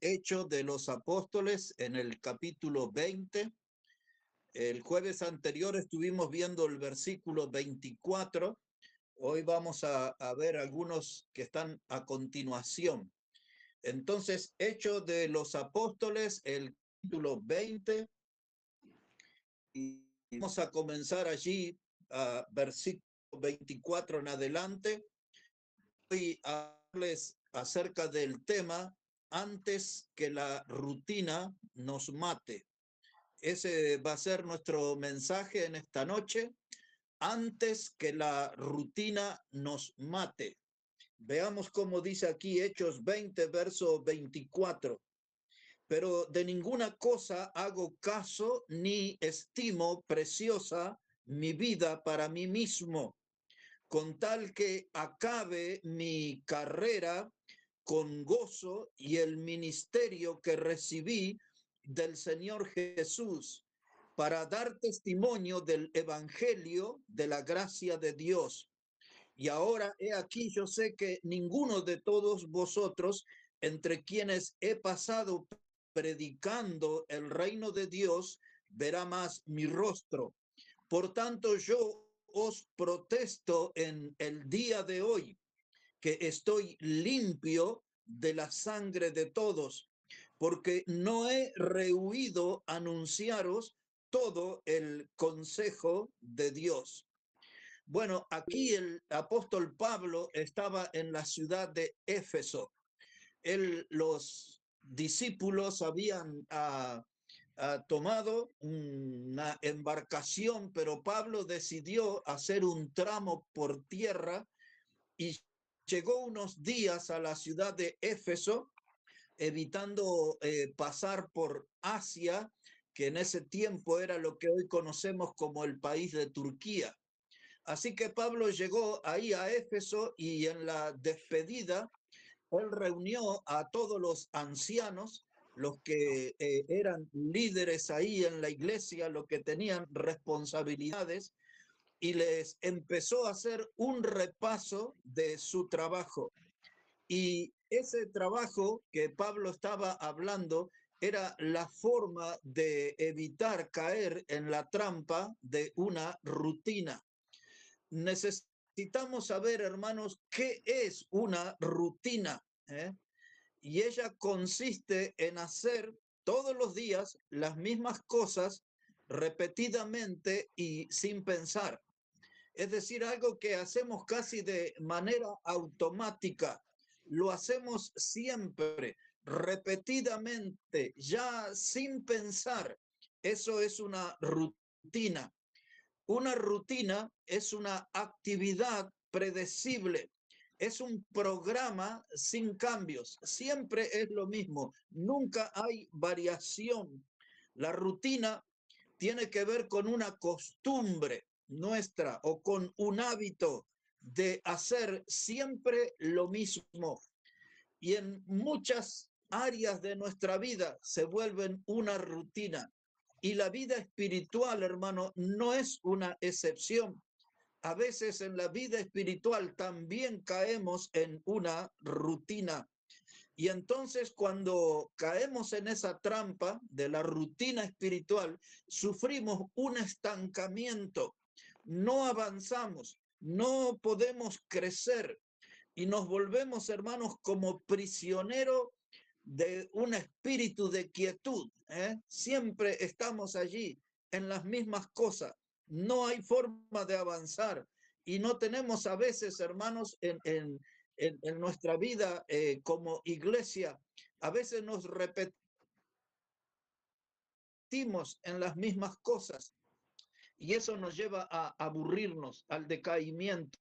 Hechos de los Apóstoles en el capítulo 20. El jueves anterior estuvimos viendo el versículo 24. Hoy vamos a ver algunos que están a continuación. Entonces, Hechos de los Apóstoles, el capítulo 20. Y vamos a comenzar allí, versículo 24 en adelante. Voy a hablarles acerca del tema antes que la rutina nos mate. Ese va a ser nuestro mensaje en esta noche, antes que la rutina nos mate. Veamos cómo dice aquí Hechos 20, verso 24. Pero de ninguna cosa hago caso ni estimo preciosa mi vida para mí mismo, con tal que acabe mi carrera con gozo y el ministerio que recibí del Señor Jesús, para dar testimonio del evangelio de la gracia de Dios. Y ahora he aquí, yo sé que ninguno de todos vosotros, entre quienes he pasado predicando el reino de Dios, verá más mi rostro. Por tanto, yo os protesto en el día de hoy que estoy limpio de la sangre de todos, porque no he rehuido anunciaros todo el consejo de Dios. Bueno, aquí el apóstol Pablo estaba en la ciudad de Éfeso. Los discípulos habían tomado una embarcación, pero Pablo decidió hacer un tramo por tierra y llegó unos días a la ciudad de Éfeso, evitando pasar por Asia, que en ese tiempo era lo que hoy conocemos como el país de Turquía. Así que Pablo llegó ahí a Éfeso y en la despedida, él reunió a todos los ancianos, los que eran líderes ahí en la iglesia, los que tenían responsabilidades, y les empezó a hacer un repaso de su trabajo. Y ese trabajo que Pablo estaba hablando era la forma de evitar caer en la trampa de una rutina. Necesitamos saber, hermanos, qué es una rutina, ¿eh? Y ella consiste en hacer todos los días las mismas cosas repetidamente y sin pensar. Es decir, algo que hacemos casi de manera automática. Lo hacemos siempre, repetidamente, ya sin pensar. Eso es una rutina. Una rutina es una actividad predecible, es un programa sin cambios, siempre es lo mismo, nunca hay variación. La rutina tiene que ver con una costumbre nuestra o con un hábito de hacer siempre lo mismo. Y en muchas áreas de nuestra vida se vuelven una rutina. Y la vida espiritual, hermano, no es una excepción. A veces en la vida espiritual también caemos en una rutina. Y entonces cuando caemos en esa trampa de la rutina espiritual, sufrimos un estancamiento, no avanzamos, no podemos crecer y nos volvemos, hermanos, como prisioneros de un espíritu de quietud, ¿eh? Siempre estamos allí en las mismas cosas, no hay forma de avanzar y no tenemos a veces, hermanos, en nuestra vida como iglesia, a veces nos repetimos en las mismas cosas y eso nos lleva a aburrirnos, al decaimiento.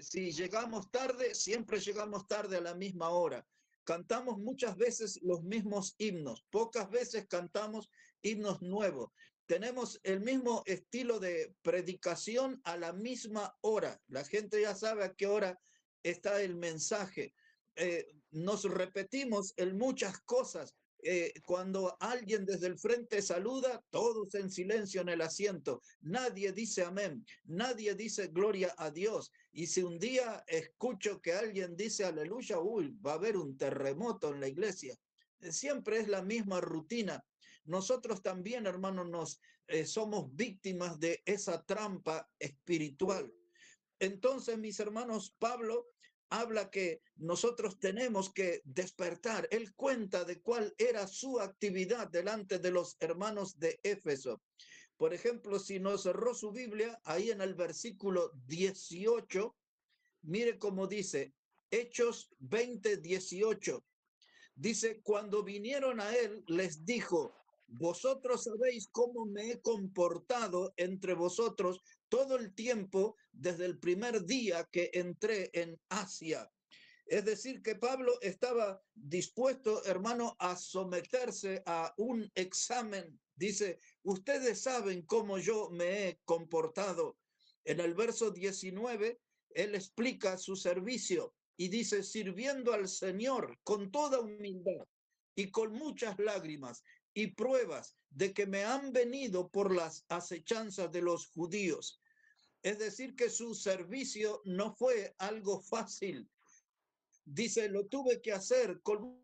Si llegamos tarde, siempre llegamos tarde a la misma hora. Cantamos muchas veces los mismos himnos, pocas veces cantamos himnos nuevos. Tenemos el mismo estilo de predicación a la misma hora. La gente ya sabe a qué hora está el mensaje. Nos repetimos en muchas cosas, cuando alguien desde el frente saluda, todos en silencio en el asiento. Nadie dice amén, nadie dice gloria a Dios. Y si un día escucho que alguien dice aleluya, uy, va a haber un terremoto en la iglesia. Siempre es la misma rutina. Nosotros también, hermanos, somos víctimas de esa trampa espiritual. Entonces, mis hermanos, Pablo habla que nosotros tenemos que despertar. Él cuenta de cuál era su actividad delante de los hermanos de Éfeso. Por ejemplo, si nos cerró su Biblia, ahí en el versículo 18, mire cómo dice, Hechos 20:18. Dice, cuando vinieron a él, les dijo, vosotros sabéis cómo me he comportado entre vosotros todo el tiempo desde el primer día que entré en Asia. Es decir, que Pablo estaba dispuesto, hermano, a someterse a un examen. Dice, ustedes saben cómo yo me he comportado. En el verso 19, él explica su servicio y dice, sirviendo al Señor con toda humildad y con muchas lágrimas y pruebas de que me han venido por las acechanzas de los judíos. Es decir, que su servicio no fue algo fácil. Dice, lo tuve que hacer con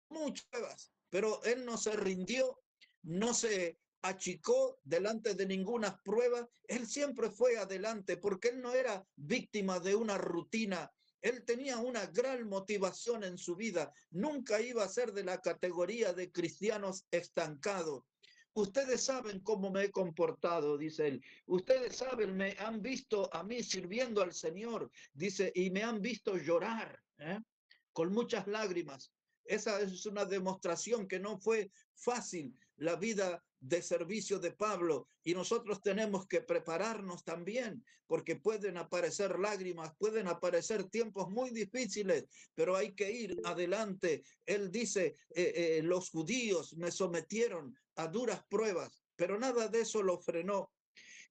muchas pruebas, pero él no se rindió, no se achicó delante de ninguna prueba. Él siempre fue adelante porque él no era víctima de una rutina. Él tenía una gran motivación en su vida. Nunca iba a ser de la categoría de cristianos estancados. Ustedes saben cómo me he comportado, dice él. Ustedes saben, me han visto a mí sirviendo al Señor, dice, y me han visto llorar, con muchas lágrimas. Esa es una demostración que no fue fácil la vida de servicio de Pablo, y nosotros tenemos que prepararnos también, porque pueden aparecer lágrimas, pueden aparecer tiempos muy difíciles, pero hay que ir adelante. Él dice, los judíos me sometieron a duras pruebas, pero nada de eso lo frenó.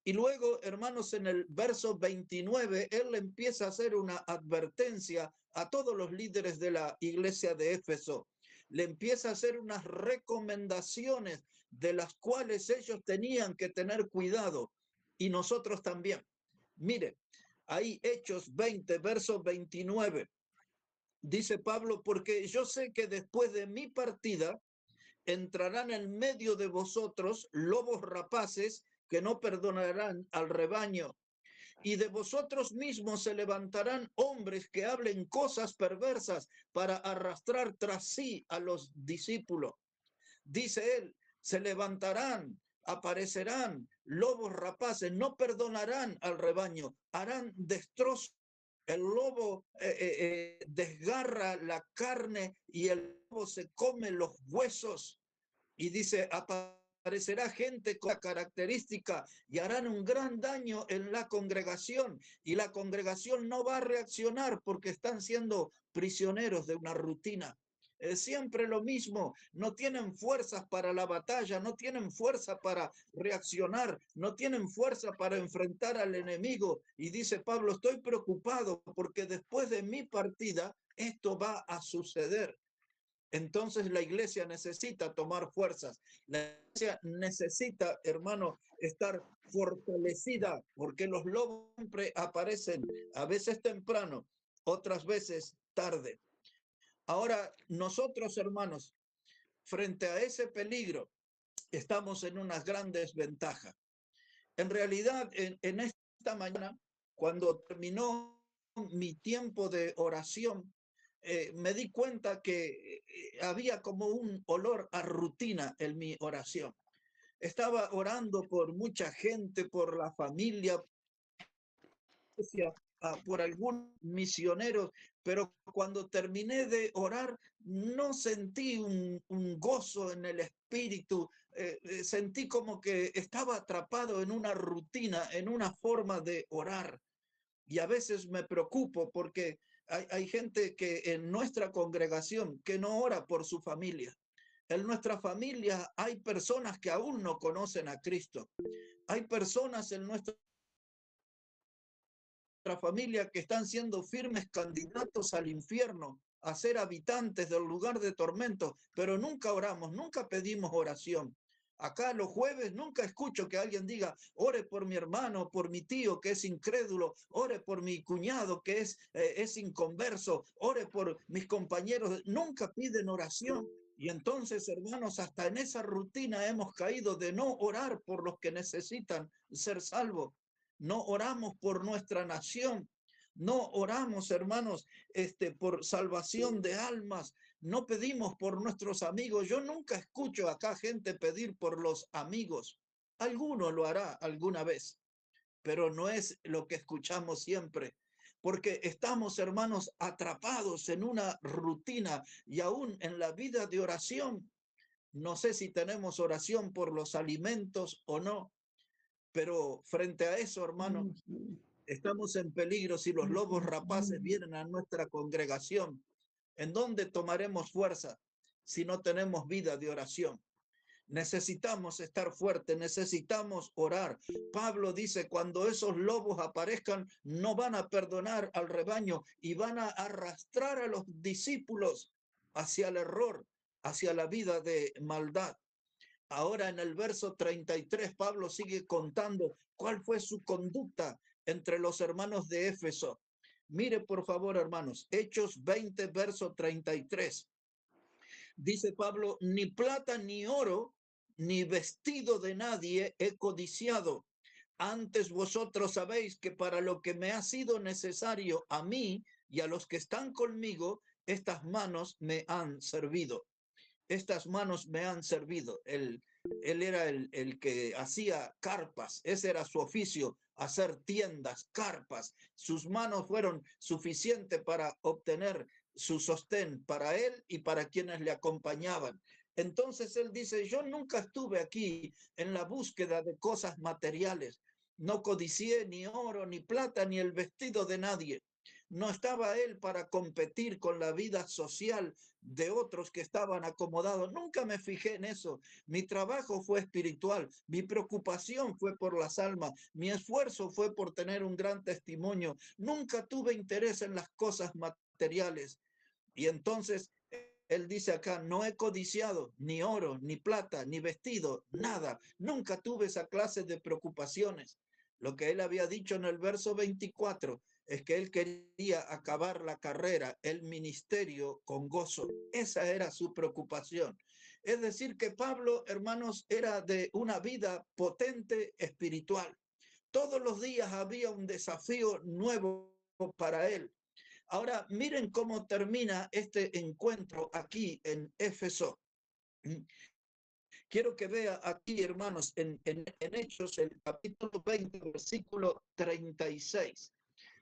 Y luego, hermanos, en el verso 29, él empieza a hacer una advertencia a todos los líderes de la iglesia de Éfeso. Le empieza a hacer unas recomendaciones de las cuales ellos tenían que tener cuidado, y nosotros también. Mire, ahí Hechos 20, verso 29, dice Pablo, porque yo sé que después de mi partida entrarán en medio de vosotros lobos rapaces que no perdonarán al rebaño. Y de vosotros mismos se levantarán hombres que hablen cosas perversas para arrastrar tras sí a los discípulos. Dice él, se levantarán, aparecerán lobos rapaces, no perdonarán al rebaño, harán destrozo. El lobo desgarra la carne y el lobo se come los huesos. Y dice, aparecerá gente con la característica y harán un gran daño en la congregación, y la congregación no va a reaccionar porque están siendo prisioneros de una rutina. Es siempre lo mismo, no tienen fuerzas para la batalla, no tienen fuerza para reaccionar, no tienen fuerza para enfrentar al enemigo. Y dice Pablo, estoy preocupado porque después de mi partida esto va a suceder. Entonces la iglesia necesita tomar fuerzas. La iglesia necesita, hermano, estar fortalecida, porque los lobos siempre aparecen, a veces temprano, otras veces tarde. Ahora, nosotros, hermanos, frente a ese peligro, estamos en unas grandes ventajas. En realidad, en esta mañana, cuando terminó mi tiempo de oración, me di cuenta que había como un olor a rutina en mi oración. Estaba orando por mucha gente, por la familia, por algunos misioneros, pero cuando terminé de orar, no sentí un gozo en el espíritu, sentí como que estaba atrapado en una rutina, en una forma de orar. Y a veces me preocupo porque hay gente que en nuestra congregación que no ora por su familia. En nuestra familia hay personas que aún no conocen a Cristo. Hay personas en nuestra familia que están siendo firmes candidatos al infierno, a ser habitantes del lugar de tormento, pero nunca oramos, nunca pedimos oración. Acá los jueves nunca escucho que alguien diga, ore por mi hermano, por mi tío que es incrédulo, ore por mi cuñado que es inconverso, ore por mis compañeros. Nunca piden oración. Y entonces, hermanos, hasta en esa rutina hemos caído de no orar por los que necesitan ser salvos. No oramos por nuestra nación. No oramos, hermanos, por salvación de almas. No pedimos por nuestros amigos. Yo nunca escucho acá gente pedir por los amigos. Alguno lo hará alguna vez, pero no es lo que escuchamos siempre. Porque estamos, hermanos, atrapados en una rutina y aún en la vida de oración. No sé si tenemos oración por los alimentos o no, pero frente a eso, hermanos, estamos en peligro si los lobos rapaces vienen a nuestra congregación. ¿En dónde tomaremos fuerza si no tenemos vida de oración? Necesitamos estar fuertes, necesitamos orar. Pablo dice, cuando esos lobos aparezcan, no van a perdonar al rebaño y van a arrastrar a los discípulos hacia el error, hacia la vida de maldad. Ahora en el verso 33, Pablo sigue contando cuál fue su conducta entre los hermanos de Éfeso. Mire, por favor, hermanos, Hechos 20, verso 33. Dice Pablo, ni plata ni oro, ni vestido de nadie he codiciado. Antes vosotros sabéis que para lo que me ha sido necesario a mí y a los que están conmigo, estas manos me han servido. Estas manos me han servido. Él era el que hacía carpas, ese era su oficio, hacer tiendas, carpas. Sus manos fueron suficientes para obtener su sostén para él y para quienes le acompañaban. Entonces él dice, yo nunca estuve aquí en la búsqueda de cosas materiales. No codicié ni oro, ni plata, ni el vestido de nadie. No estaba él para competir con la vida social de otros que estaban acomodados. Nunca me fijé en eso. Mi trabajo fue espiritual, mi preocupación fue por las almas, mi esfuerzo fue por tener un gran testimonio. Nunca tuve interés en las cosas materiales. Y entonces él dice acá, no he codiciado ni oro, ni plata, ni vestido, nada. Nunca tuve esa clase de preocupaciones. Lo que él había dicho en el verso 24 es que él quería acabar la carrera, el ministerio con gozo. Esa era su preocupación. Es decir, que Pablo, hermanos, era de una vida potente espiritual. Todos los días había un desafío nuevo para él. Ahora, miren cómo termina este encuentro aquí en Éfeso. Quiero que vea aquí, hermanos, en Hechos, el capítulo 20, versículo 36.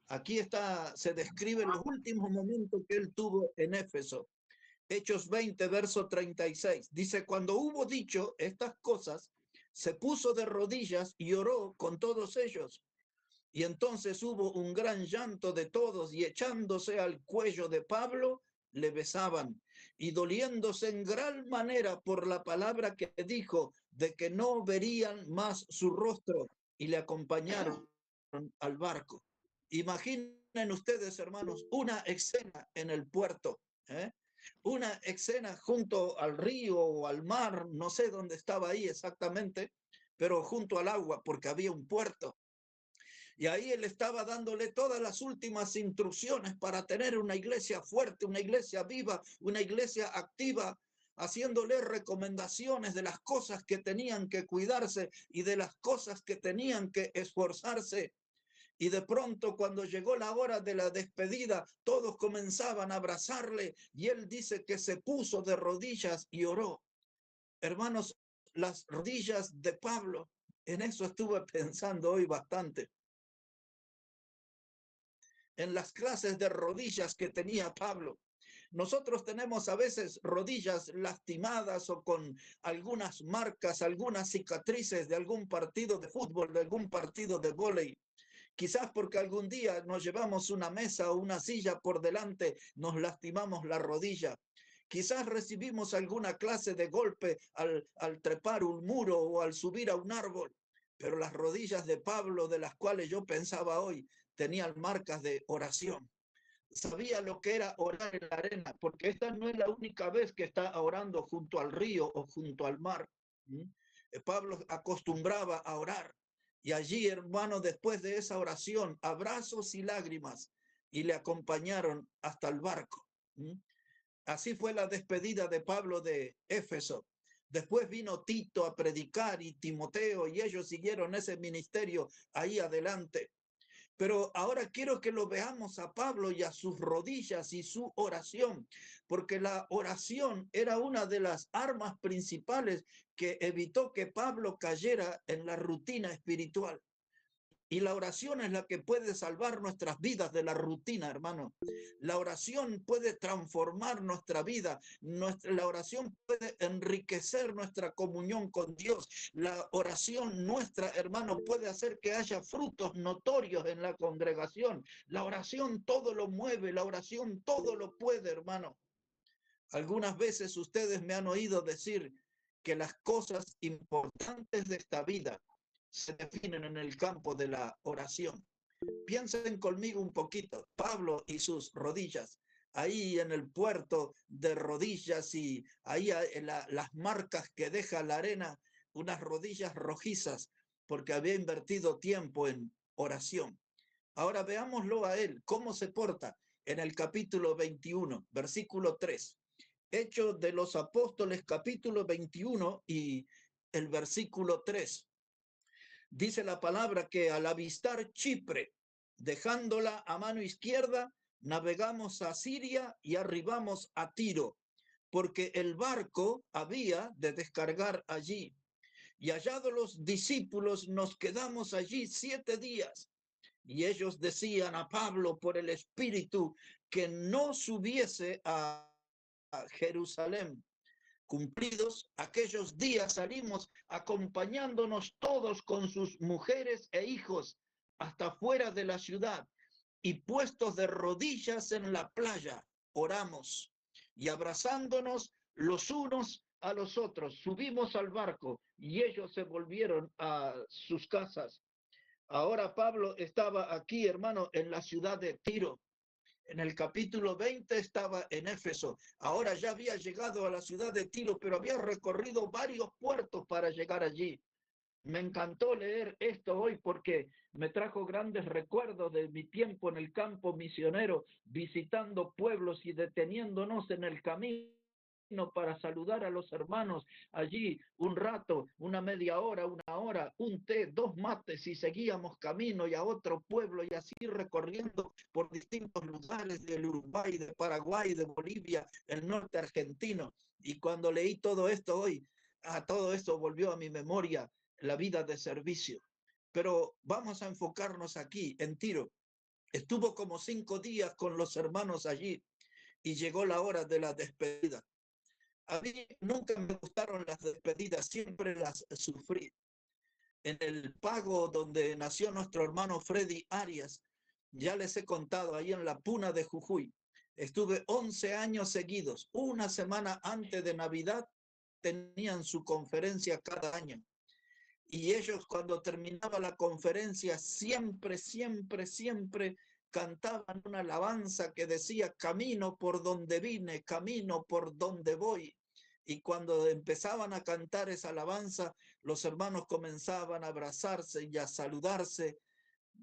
Aquí está, se describen los últimos momentos que él tuvo en Éfeso. Hechos 20, verso 36. Dice, cuando hubo dicho estas cosas, se puso de rodillas y oró con todos ellos. Y entonces hubo un gran llanto de todos y echándose al cuello de Pablo, le besaban y doliéndose en gran manera por la palabra que dijo de que no verían más su rostro y le acompañaron al barco. Imaginen ustedes, hermanos, una escena en el puerto, ¿eh? Una escena junto al río o al mar, no sé dónde estaba ahí exactamente, pero junto al agua porque había un puerto. Y ahí él estaba dándole todas las últimas instrucciones para tener una iglesia fuerte, una iglesia viva, una iglesia activa, haciéndole recomendaciones de las cosas que tenían que cuidarse y de las cosas que tenían que esforzarse. Y de pronto, cuando llegó la hora de la despedida, todos comenzaban a abrazarle y él dice que se puso de rodillas y oró. Hermanos, las rodillas de Pablo, en eso estuve pensando hoy bastante. En las clases de rodillas que tenía Pablo. Nosotros tenemos a veces rodillas lastimadas o con algunas marcas, algunas cicatrices de algún partido de fútbol, de algún partido de vóley. Quizás porque algún día nos llevamos una mesa o una silla por delante, nos lastimamos la rodilla. Quizás recibimos alguna clase de golpe al trepar un muro o al subir a un árbol. Pero las rodillas de Pablo, de las cuales yo pensaba hoy, tenían marcas de oración. sabía lo que era orar en la arena, porque esta no es la única vez que está orando junto al río o junto al mar. Pablo acostumbraba a orar. Y allí, hermano, después de esa oración, abrazos y lágrimas, y le acompañaron hasta el barco. Así fue la despedida de Pablo de Éfeso. Después vino Tito a predicar y Timoteo, y ellos siguieron ese ministerio ahí adelante. Pero ahora quiero que lo veamos a Pablo y a sus rodillas y su oración, porque la oración era una de las armas principales que evitó que Pablo cayera en la rutina espiritual. Y la oración es la que puede salvar nuestras vidas de la rutina, hermano. La oración puede transformar nuestra vida. La oración puede enriquecer nuestra comunión con Dios. La oración nuestra, hermano, puede hacer que haya frutos notorios en la congregación. La oración todo lo mueve, la oración todo lo puede, hermano. Algunas veces ustedes me han oído decir que las cosas importantes de esta vida se definen en el campo de la oración. Piensen conmigo un poquito, Pablo y sus rodillas, ahí en el puerto de rodillas y ahí las marcas que deja la arena, unas rodillas rojizas, porque había invertido tiempo en oración. Ahora veámoslo a él, cómo se porta en el capítulo 21, versículo 3. Hechos de los Apóstoles, capítulo 21 y el versículo 3. Dice la palabra que al avistar Chipre, dejándola a mano izquierda, navegamos a Siria y arribamos a Tiro, porque el barco había de descargar allí. Y hallados los discípulos, nos quedamos allí 7 días. Y ellos decían a Pablo por el Espíritu que no subiese a Jerusalén. Cumplidos aquellos días, salimos acompañándonos todos con sus mujeres e hijos hasta fuera de la ciudad, y puestos de rodillas en la playa, oramos, y abrazándonos los unos a los otros, subimos al barco y ellos se volvieron a sus casas. Ahora Pablo estaba aquí, hermano, en la ciudad de Tiro. En el capítulo 20 estaba en Éfeso. Ahora ya había llegado a la ciudad de Tiro, pero había recorrido varios puertos para llegar allí. Me encantó leer esto hoy porque me trajo grandes recuerdos de mi tiempo en el campo misionero, visitando pueblos y deteniéndonos en el camino para saludar a los hermanos allí un rato, una media hora, una hora, un té, 2 mates, y seguíamos camino y a otro pueblo, y así recorriendo por distintos lugares del Uruguay, de Paraguay, de Bolivia, el norte argentino. Y cuando leí todo esto hoy, a todo esto volvió a mi memoria la vida de servicio. Pero vamos a enfocarnos aquí en Tiro. Estuvo como 5 días con los hermanos allí y llegó la hora de la despedida. A mí nunca me gustaron las despedidas, siempre las sufrí. En el Pago, donde nació nuestro hermano Freddy Arias, ya les he contado, ahí en la Puna de Jujuy, estuve 11 años seguidos. Una semana antes de Navidad tenían su conferencia cada año. Y ellos, cuando terminaba la conferencia, siempre cantaban una alabanza que decía: camino por donde vine, camino por donde voy. Y cuando empezaban a cantar esa alabanza, los hermanos comenzaban a abrazarse y a saludarse,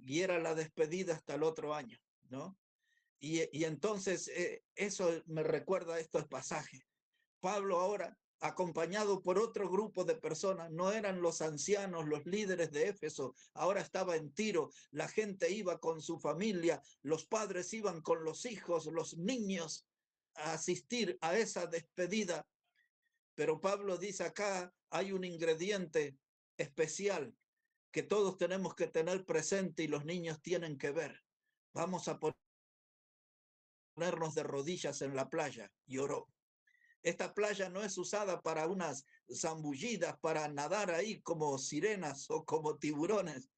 y era la despedida hasta el otro año, ¿no? Y entonces eso me recuerda a estos pasajes. Pablo ahora, acompañado por otro grupo de personas, no eran los ancianos, los líderes de Éfeso, ahora estaba en Tiro, la gente iba con su familia, los padres iban con los hijos, los niños, a asistir a esa despedida. Pero Pablo dice: acá hay un ingrediente especial que todos tenemos que tener presente y los niños tienen que ver. Vamos a ponernos de rodillas en la playa. Y oró. Esta playa no es usada para unas zambullidas, para nadar ahí como sirenas o como tiburones.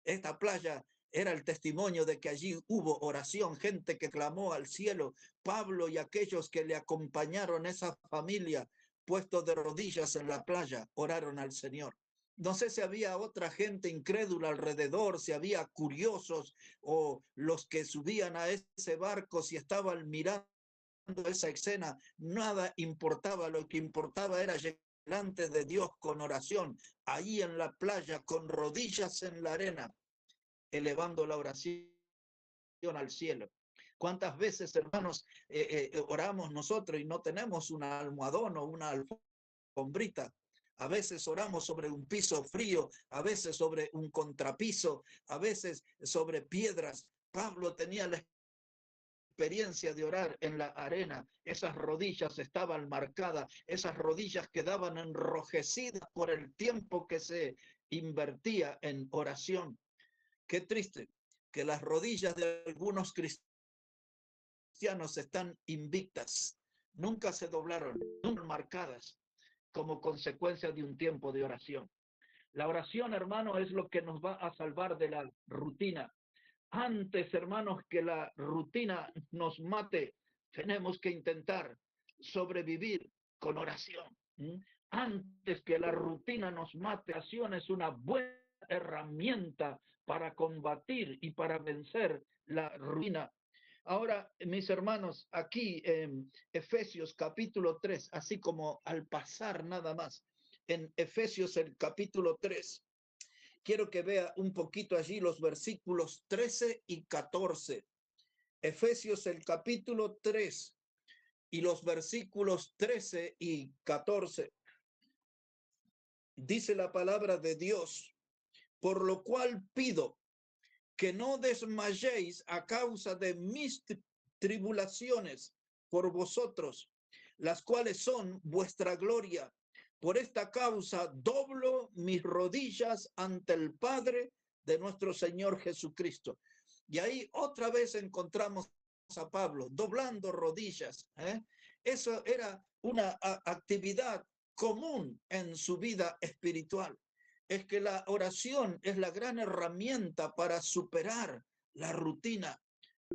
Esta playa era el testimonio de que allí hubo oración, gente que clamó al cielo. Pablo y aquellos que le acompañaron, esa familia, puestos de rodillas en la playa, oraron al Señor. No sé si había otra gente incrédula alrededor, si había curiosos o los que subían a ese barco, si estaban mirando esa escena, nada importaba, lo que importaba era llegar delante de Dios con oración, ahí en la playa, con rodillas en la arena, elevando la oración al cielo. ¿Cuántas veces, hermanos, oramos nosotros y no tenemos un almohadón o una alfombrita? A veces oramos sobre un piso frío, a veces sobre un contrapiso, a veces sobre piedras. Pablo tenía la experiencia de orar en la arena. Esas rodillas estaban marcadas, esas rodillas quedaban enrojecidas por el tiempo que se invertía en oración. Qué triste que las rodillas de algunos cristianos están invictas, nunca se doblaron, nunca marcadas como consecuencia de un tiempo de oración. La oración, hermano, es lo que nos va a salvar de la rutina. Antes, hermanos, que la rutina nos mate, tenemos que intentar sobrevivir con oración. Antes que la rutina nos mate, la oración es una buena herramienta para combatir y para vencer la rutina. Ahora, mis hermanos, aquí en Efesios capítulo 3, así como al pasar nada más, en Efesios el capítulo 3, quiero que vea un poquito allí los versículos 13 y 14. Efesios el capítulo 3 y los versículos 13 y 14. Dice la palabra de Dios, por lo cual pido que no desmayéis a causa de mis tribulaciones por vosotros, las cuales son vuestra gloria. Por esta causa doblo mis rodillas ante el Padre de nuestro Señor Jesucristo. Y ahí otra vez encontramos a Pablo doblando rodillas. Eso era una actividad común en su vida espiritual. Es que la oración es la gran herramienta para superar la rutina.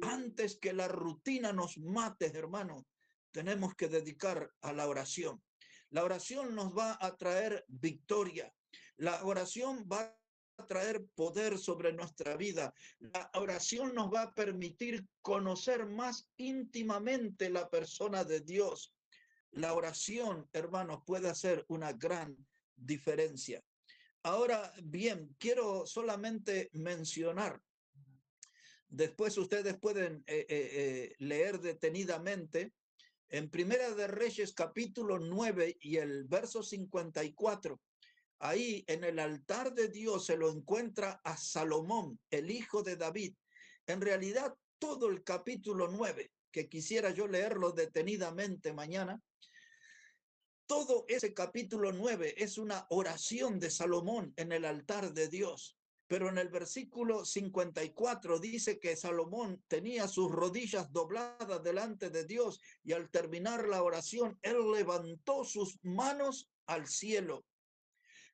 Antes que la rutina nos mate, hermano, tenemos que dedicar a la oración. La oración nos va a traer victoria. La oración va a traer poder sobre nuestra vida. La oración nos va a permitir conocer más íntimamente la persona de Dios. La oración, hermanos, puede hacer una gran diferencia. Ahora bien, quiero solamente mencionar, después ustedes pueden leer detenidamente, en Primera de Reyes capítulo 9 y el verso 54, ahí en el altar de Dios se lo encuentra a Salomón, el hijo de David. En realidad, todo el capítulo 9, que quisiera yo leerlo detenidamente mañana, todo ese capítulo 9 es una oración de Salomón en el altar de Dios. Pero en el versículo 54 dice que Salomón tenía sus rodillas dobladas delante de Dios y al terminar la oración, él levantó sus manos al cielo.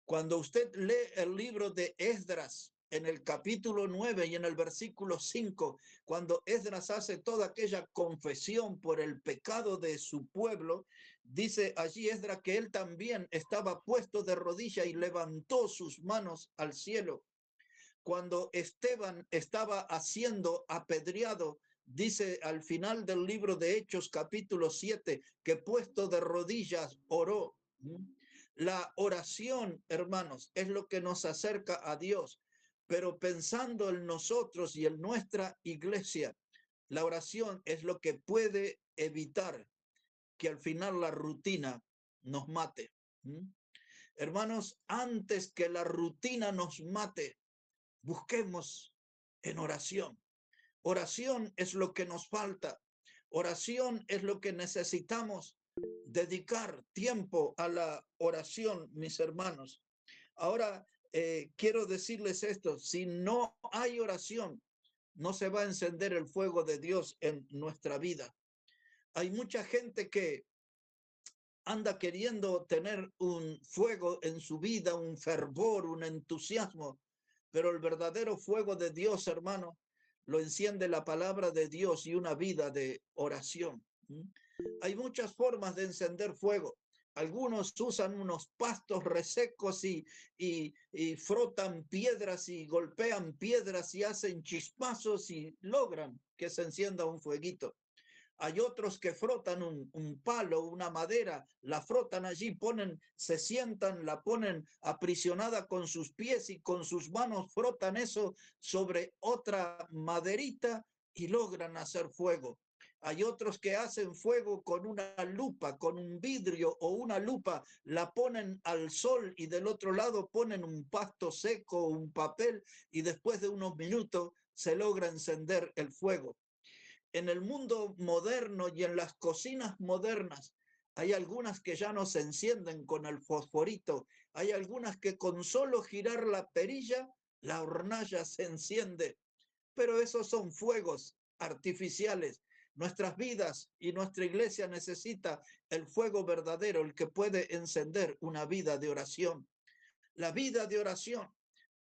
Cuando usted lee el libro de Esdras, en el capítulo 9 y en el versículo 5, cuando Esdras hace toda aquella confesión por el pecado de su pueblo, dice allí Esdras que él también estaba puesto de rodilla y levantó sus manos al cielo. Cuando Esteban estaba siendo apedreado, dice al final del libro de Hechos capítulo 7, que puesto de rodillas oró. La oración, hermanos, es lo que nos acerca a Dios, pero pensando en nosotros y en nuestra iglesia, la oración es lo que puede evitar que al final la rutina nos mate. Hermanos, antes que la rutina nos mate, busquemos en oración. Oración es lo que nos falta. Oración es lo que necesitamos. Dedicar tiempo a la oración, mis hermanos. Ahora, quiero decirles esto, si no hay oración, no se va a encender el fuego de Dios en nuestra vida. Hay mucha gente que anda queriendo tener un fuego en su vida, un fervor, un entusiasmo, pero el verdadero fuego de Dios, hermano, lo enciende la palabra de Dios y una vida de oración. Hay muchas formas de encender fuego. Algunos usan unos pastos resecos y frotan piedras y golpean piedras y hacen chispazos y logran que se encienda un fueguito. Hay otros que frotan un palo, una madera, la frotan allí, se sientan, la ponen aprisionada con sus pies y con sus manos frotan eso sobre otra maderita y logran hacer fuego. Hay otros que hacen fuego con una lupa, con un vidrio o una lupa, la ponen al sol y del otro lado ponen un pasto seco, un papel, y después de unos minutos se logra encender el fuego. En el mundo moderno y en las cocinas modernas hay algunas que ya no se encienden con el fosforito, hay algunas que con solo girar la perilla, la hornalla se enciende, pero esos son fuegos artificiales. Nuestras vidas y nuestra iglesia necesita el fuego verdadero, el que puede encender una vida de oración. La vida de oración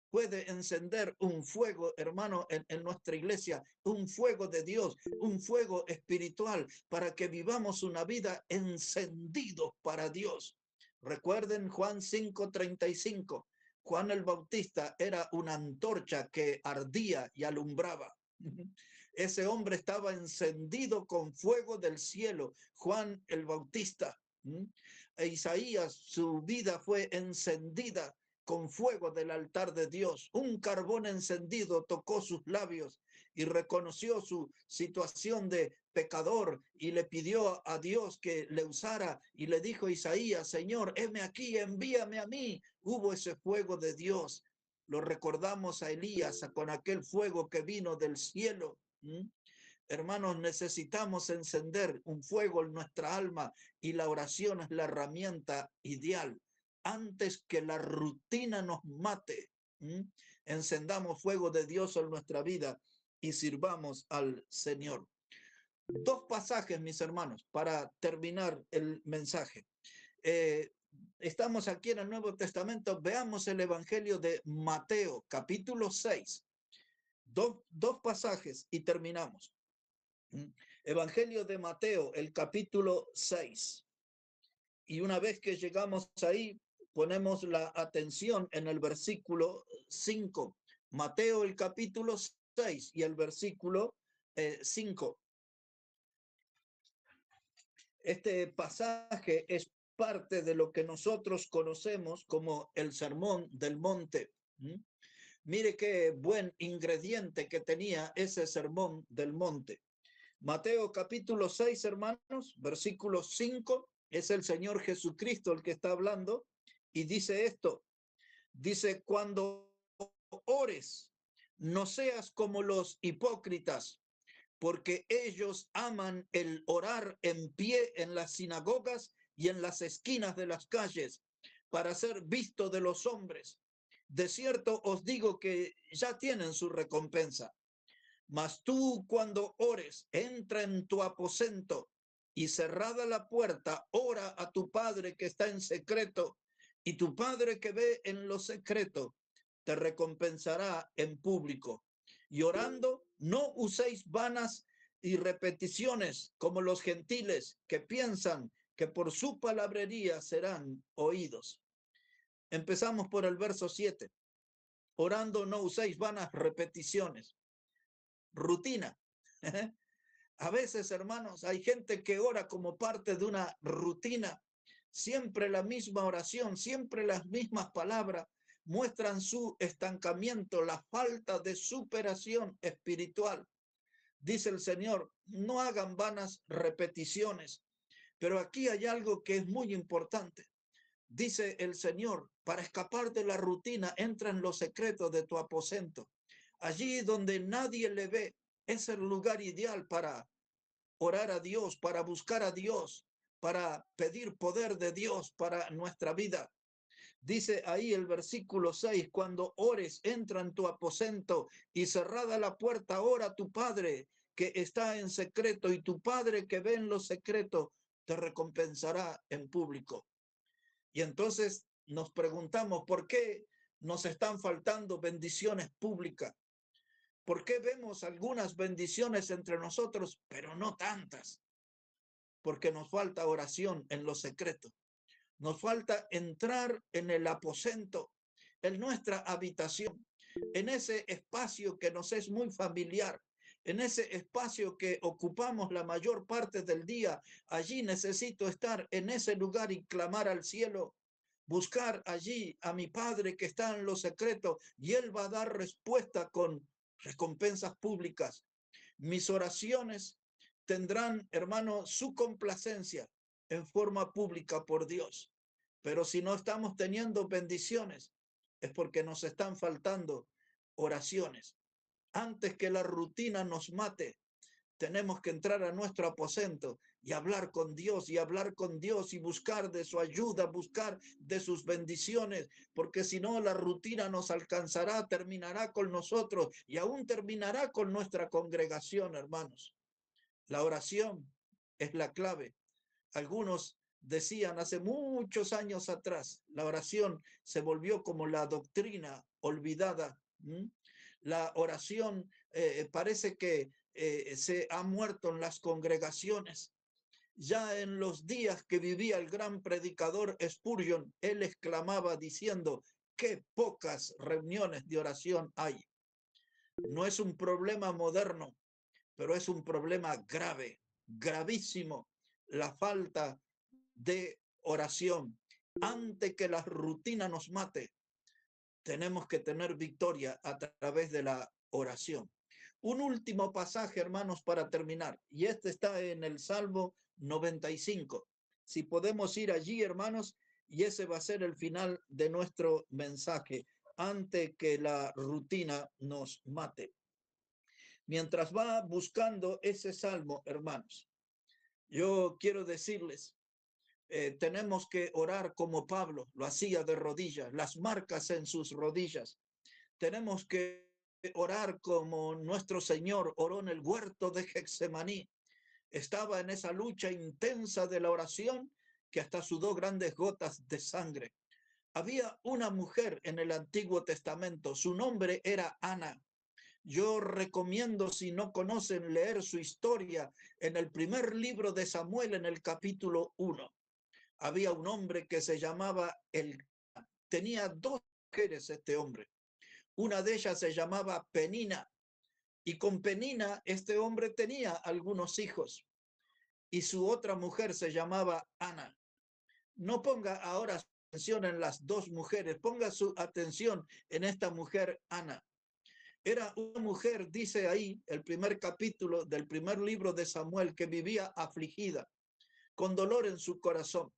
puede encender un fuego, hermano, en nuestra iglesia, un fuego de Dios, un fuego espiritual, para que vivamos una vida encendidos para Dios. Recuerden Juan 5:35. Juan el Bautista era una antorcha que ardía y alumbraba. Ese hombre estaba encendido con fuego del cielo, Juan el Bautista. Isaías, su vida fue encendida con fuego del altar de Dios. Un carbón encendido tocó sus labios y reconoció su situación de pecador y le pidió a Dios que le usara y le dijo Isaías, Señor, heme aquí, envíame a mí. Hubo ese fuego de Dios. Lo recordamos a Elías con aquel fuego que vino del cielo. Hermanos, necesitamos encender un fuego en nuestra alma y la oración es la herramienta ideal. Antes que la rutina nos mate, encendamos fuego de Dios en nuestra vida y sirvamos al Señor. Dos pasajes, mis hermanos, para terminar el mensaje. Estamos aquí en el Nuevo Testamento. Veamos el Evangelio de Mateo, capítulo 6. Dos pasajes y terminamos. Evangelio de Mateo, el capítulo 6. Y una vez que llegamos ahí, ponemos la atención en el versículo 5. Mateo, el capítulo 6 y el versículo 5. Este pasaje es parte de lo que nosotros conocemos como el Sermón del Monte. Mire qué buen ingrediente que tenía ese Sermón del Monte. Mateo capítulo 6, hermanos, versículo 5, es el Señor Jesucristo el que está hablando y dice esto, dice, cuando ores, no seas como los hipócritas, porque ellos aman el orar en pie en las sinagogas y en las esquinas de las calles para ser visto de los hombres. De cierto os digo que ya tienen su recompensa. Mas tú cuando ores, entra en tu aposento y cerrada la puerta, ora a tu Padre que está en secreto, y tu Padre que ve en lo secreto te recompensará en público. Y orando, no uséis vanas y repeticiones como los gentiles que piensan que por su palabrería serán oídos. Empezamos por el verso 7. Orando, no uséis vanas repeticiones. Rutina. A veces, hermanos, hay gente que ora como parte de una rutina, siempre la misma oración, siempre las mismas palabras, muestran su estancamiento, la falta de superación espiritual. Dice el Señor, no hagan vanas repeticiones, pero aquí hay algo que es muy importante. Dice el Señor, para escapar de la rutina, entra en los secretos de tu aposento. Allí donde nadie le ve, es el lugar ideal para orar a Dios, para buscar a Dios, para pedir poder de Dios para nuestra vida. Dice ahí el versículo 6, cuando ores, entra en tu aposento y cerrada la puerta, ora a tu Padre que está en secreto y tu Padre que ve en lo secreto te recompensará en público. Y entonces nos preguntamos, ¿por qué nos están faltando bendiciones públicas? ¿Por qué vemos algunas bendiciones entre nosotros, pero no tantas? Porque nos falta oración en lo secreto. Nos falta entrar en el aposento, en nuestra habitación, en ese espacio que nos es muy familiar, en ese espacio que ocupamos la mayor parte del día. Allí necesito estar en ese lugar y clamar al cielo, buscar allí a mi Padre que está en lo secreto, y Él va a dar respuesta con recompensas públicas. Mis oraciones tendrán, hermano, su complacencia en forma pública por Dios. Pero si no estamos teniendo bendiciones, es porque nos están faltando oraciones. Antes que la rutina nos mate, tenemos que entrar a nuestro aposento y hablar con Dios, y hablar con Dios, y buscar de su ayuda, buscar de sus bendiciones, porque si no, la rutina nos alcanzará, terminará con nosotros y aún terminará con nuestra congregación, hermanos. La oración es la clave. Algunos decían hace muchos años atrás, la oración se volvió como la doctrina olvidada. La oración parece que se ha muerto en las congregaciones. Ya en los días que vivía el gran predicador Spurgeon, él exclamaba diciendo: qué pocas reuniones de oración hay. No es un problema moderno, pero es un problema grave, gravísimo, la falta de oración. Antes que la rutina nos mate, tenemos que tener victoria a través de la oración. Un último pasaje, hermanos, para terminar, y este está en el Salmo 95. Si podemos ir allí, hermanos, y ese va a ser el final de nuestro mensaje, antes que la rutina nos mate. Mientras va buscando ese salmo, hermanos, yo quiero decirles, tenemos que orar como Pablo lo hacía de rodillas, las marcas en sus rodillas. Tenemos que orar como nuestro Señor oró en el huerto de Getsemaní. Estaba en esa lucha intensa de la oración que hasta sudó grandes gotas de sangre. Había una mujer en el Antiguo Testamento, su nombre era Ana. Yo recomiendo, si no conocen, leer su historia en el primer libro de Samuel, en el capítulo 1. Había un hombre que se llamaba Elcana. Tenía dos mujeres este hombre. Una de ellas se llamaba Penina, y con Penina este hombre tenía algunos hijos, y su otra mujer se llamaba Ana. No ponga ahora su atención en las dos mujeres, ponga su atención en esta mujer Ana. Era una mujer, dice ahí el primer capítulo del primer libro de Samuel, que vivía afligida, con dolor en su corazón.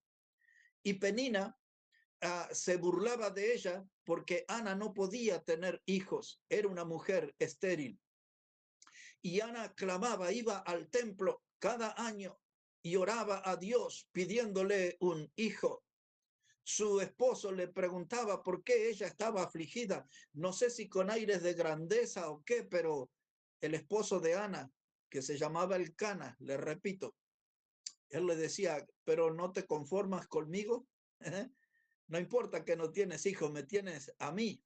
Y Penina se burlaba de ella porque Ana no podía tener hijos, era una mujer estéril. Y Ana clamaba, iba al templo cada año y oraba a Dios pidiéndole un hijo. Su esposo le preguntaba por qué ella estaba afligida. No sé si con aires de grandeza o qué, pero el esposo de Ana, que se llamaba Elcana, le repito, él le decía: pero no te conformas conmigo. No importa que no tienes hijos, me tienes a mí.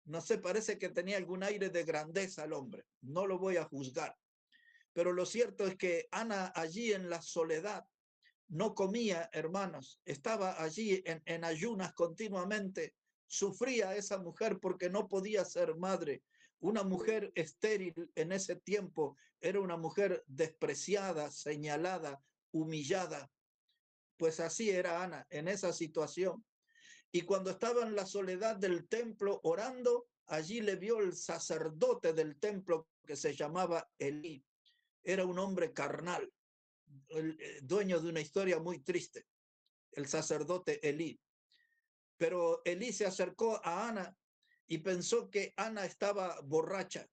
No sé, parece que tenía algún aire de grandeza el hombre. No lo voy a juzgar. Pero lo cierto es que Ana, allí en la soledad, no comía, hermanos, estaba allí en ayunas continuamente. Sufría esa mujer porque no podía ser madre. Una mujer estéril en ese tiempo era una mujer despreciada, señalada, humillada. Pues así era Ana en esa situación. Y cuando estaba en la soledad del templo orando, allí le vio el sacerdote del templo, que se llamaba Elí. Era un hombre carnal, el dueño de una historia muy triste, el sacerdote Elí. Pero Elí se acercó a Ana y pensó que Ana estaba borracha.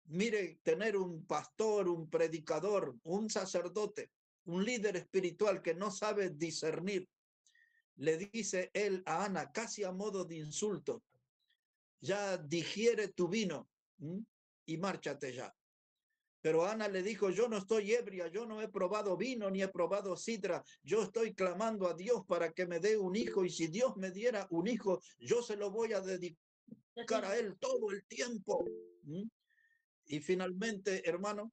Mire, tener un pastor, un predicador, un sacerdote, un líder espiritual que no sabe discernir, le dice él a Ana, casi a modo de insulto: ya digiere tu vino y márchate ya. Pero Ana le dijo: yo no estoy ebria, yo no he probado vino ni he probado sidra, yo estoy clamando a Dios para que me dé un hijo, y si Dios me diera un hijo, yo se lo voy a dedicar a él todo el tiempo. Y finalmente, hermano,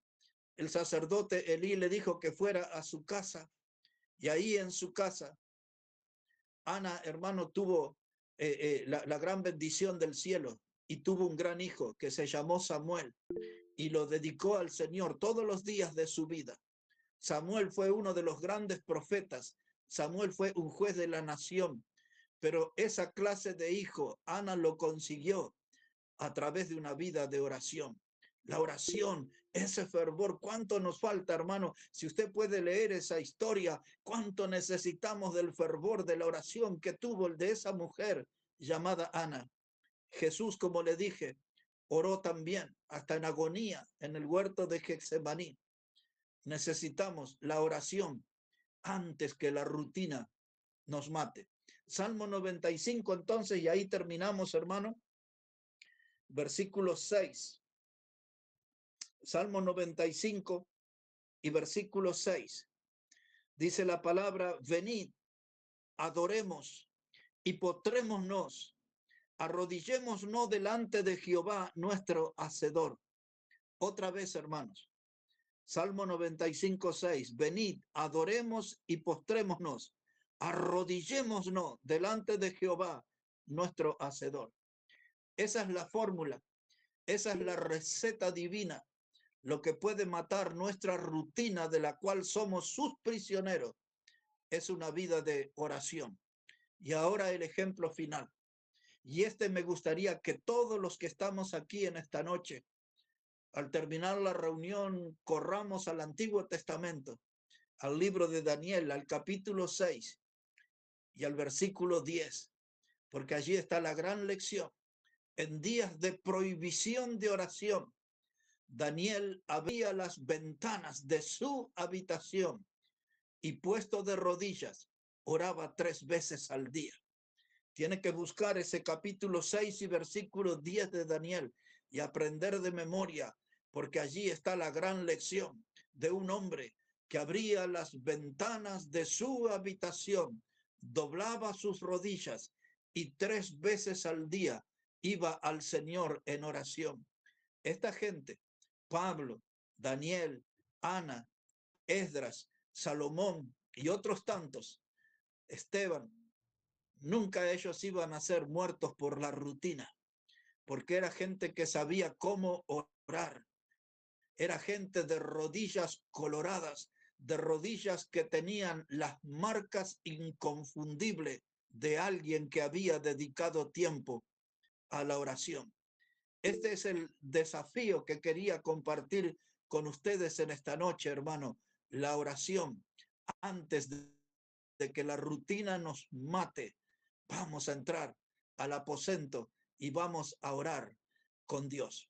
el sacerdote Elí le dijo que fuera a su casa, y ahí en su casa Ana, hermano, tuvo la gran bendición del cielo y tuvo un gran hijo que se llamó Samuel y lo dedicó al Señor todos los días de su vida. Samuel fue uno de los grandes profetas. Samuel fue un juez de la nación, pero esa clase de hijo, Ana lo consiguió a través de una vida de oración. La oración, ese fervor, ¿cuánto nos falta, hermano? Si usted puede leer esa historia, ¿cuánto necesitamos del fervor de la oración que tuvo el de esa mujer llamada Ana? Jesús, como le dije, oró también, hasta en agonía, en el huerto de Getsemaní. Necesitamos la oración antes que la rutina nos mate. Salmo 95, entonces, y ahí terminamos, hermano. Versículo 6. Salmo 95 y versículo 6. Dice la palabra: venid, adoremos y postrémonos, arrodillémonos delante de Jehová nuestro Hacedor. Otra vez, hermanos. Salmo 95, 6. Venid, adoremos y postrémonos, arrodillémonos delante de Jehová nuestro Hacedor. Esa es la fórmula, esa es la receta divina, lo que puede matar nuestra rutina de la cual somos sus prisioneros. Es una vida de oración. Y ahora el ejemplo final. Y me gustaría que todos los que estamos aquí en esta noche, al terminar la reunión, corramos al Antiguo Testamento, al libro de Daniel, al capítulo 6 y al versículo 10, porque allí está la gran lección. En días de prohibición de oración, Daniel abría las ventanas de su habitación y, puesto de rodillas, oraba 3 veces al día. Tiene que buscar ese capítulo 6 y versículo 10 de Daniel y aprender de memoria, porque allí está la gran lección de un hombre que abría las ventanas de su habitación, doblaba sus rodillas y 3 veces al día iba al Señor en oración. Esta gente, Pablo, Daniel, Ana, Esdras, Salomón y otros tantos, Esteban, nunca ellos iban a ser muertos por la rutina, porque era gente que sabía cómo orar. Era gente de rodillas coloradas, de rodillas que tenían las marcas inconfundibles de alguien que había dedicado tiempo a la oración. Este es el desafío que quería compartir con ustedes en esta noche, hermano. La oración antes de que la rutina nos mate. Vamos a entrar al aposento y vamos a orar con Dios.